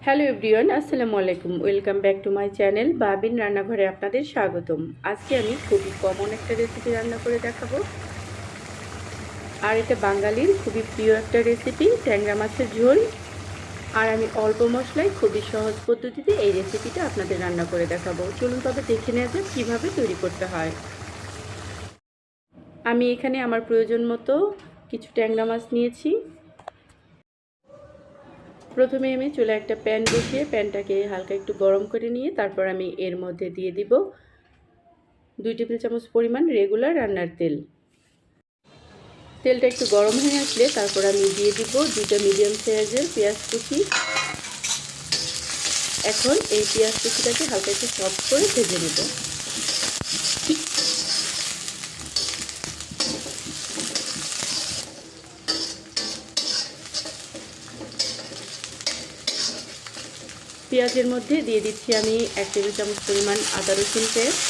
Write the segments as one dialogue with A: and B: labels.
A: Hello everyone, আসসালামু আলাইকুম। Welcome back to my channel Babin রান্নাঘরে আপনাদের স্বাগতম। আজকে আমি খুবই কমন একটা রেসিপি রান্না করে দেখাবো। আর এটা বাঙালির খুবই প্রিয় একটা রেসিপি, ট্যাংরা মাছের ঝোল। আর আমি অল্প মশলায় খুবই সহজ পদ্ধতিতে এই রেসিপিটা আপনাদের রান্না করে দেখাবো। চলুন তবে দেখে নেওয়া যাক কীভাবে তৈরি করতে হয়। আমি এখানে আমার প্রয়োজন মতো কিছু ট্যাংরা মাছ নিয়েছি। প্রথমে আমি চুলায় একটা প্যান বসিয়ে প্যানটাকে হালকা একটু গরম করে নিয়ে তারপর আমি এর মধ্যে দিয়ে দিব 2 টেবিল চামচ পরিমাণ রেগুলার রান্নার তেল। তেলটা একটু গরম হয়ে আসলে তারপর আমি দিয়ে দিব 2টা মিডিয়াম সাইজের পেঁয়াজ কুচি। এখন এই পেঁয়াজ কুচিটাকে হালকা একটু সফট করে ভেজে নেব। পেঁয়াজের মধ্যে দিয়ে দিচ্ছি আমি 1 টেবিল চামচ পরিমাণ আদা রসুন পেস্ট।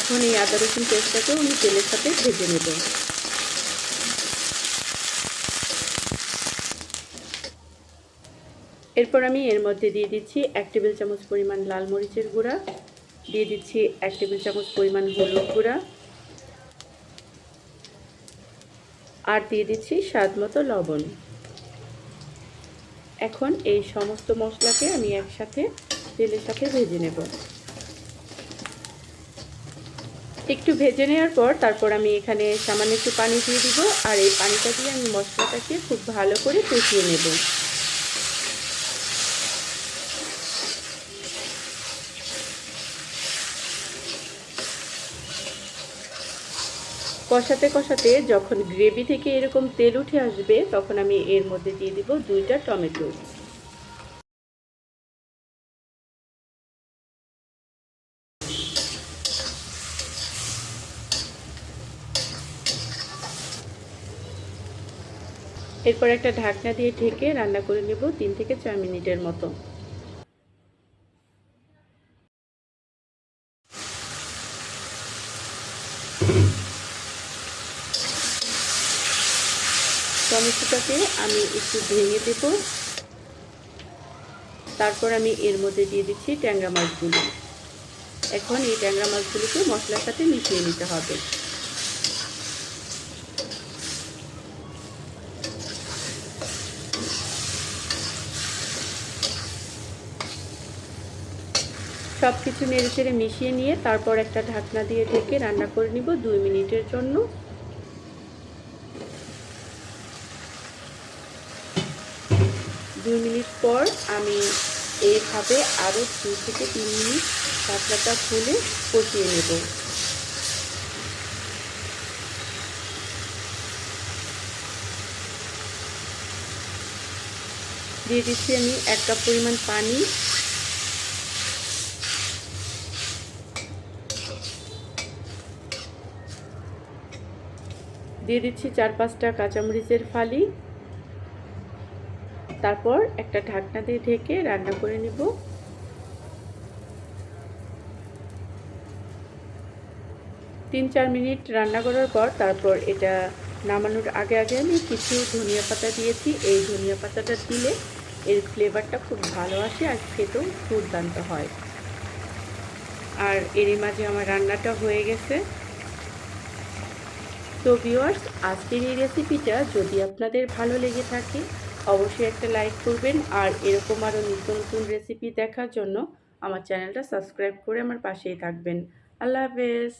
A: এখন এই আদা রসুন পেস্টটাকেও আমি তেলের সাথে ভেজে নেব। এরপর আমি এর মধ্যে দিয়ে দিচ্ছি 1 টেবিল চামচ পরিমাণ লাল মরিচের গুঁড়া, দিয়ে দিচ্ছি 1 টেবিল চামচ পরিমাণ হলুদ গুঁড়া, আর দিয়ে দিচ্ছি স্বাদ মতো লবণ। এখন এই সমস্ত মশলাকে আমি একসাথে তেলের সাথে ভেজে নেব। একটু ভেজে নেওয়ার পর তারপর আমি এখানে সামান্য একটু পানি দিয়ে দিব, আর এই পানিটা দিয়ে আমি মশলাটাকে খুব ভালো করে কষিয়ে নেব। কষাতে কষাতে যখন গ্রেভি থেকে এরকম তেল উঠে আসবে তখন আমি এর মধ্যে দিয়ে দিব 2টা টমেটো। এরপর একটা ঢাকনা দিয়ে ঢেকে রান্না করে নেব 3 থেকে 4 মিনিটের মতো। টমেটোটাকে আমি একটু ভেঙে দেব। তারপর আমি এর মধ্যে দিয়ে দিচ্ছি ট্যাংরা মাছগুলো। এখন এই ট্যাংরা মাছগুলোকে মশলার সাথে মিশিয়ে নিতে হবে। সব কিছু নেড়েচেড়ে মিশিয়ে নিয়ে তারপর একটা ঢাকনা দিয়ে ঢেকে রান্না করে নিব 2 মিনিটের জন্য। 2 মিনিট পর আমি এইভাবে আরও 2 থেকে 3 মিনিট ঢাকনাটা খুলে কষিয়ে নেব। দিয়ে দিচ্ছি আমি 1 কাপ পরিমাণ পানি। দিয়ে দিচ্ছি 4-5টা কাঁচামরিচের ফালি। তারপর একটা ঢাকনা দিয়ে ঢেকে রান্না করে নেব। 3-4 মিনিট রান্না করার পর তারপর এটা নামানোর আগে আমি কিছু ধনিয়া পাতা দিয়েছি। এই ধনিয়া পাতাটা দিলে এর ফ্লেভারটা খুব ভালো আসে আর খেতেও দুর্দান্ত হয়। আর এরই মাঝে আমার রান্নাটা হয়ে গেছে। তো ভিউয়ার্স, আজকের এই রেসিপিটা যদি আপনাদের ভালো লেগে থাকে অবশ্যই একটা লাইক করবেন, আর এরকম আরও নিত্য নতুন রেসিপি দেখার জন্য আমার চ্যানেলটা সাবস্ক্রাইব করে আমার পাশেই থাকবেন। আল্লাহ হাফেজ।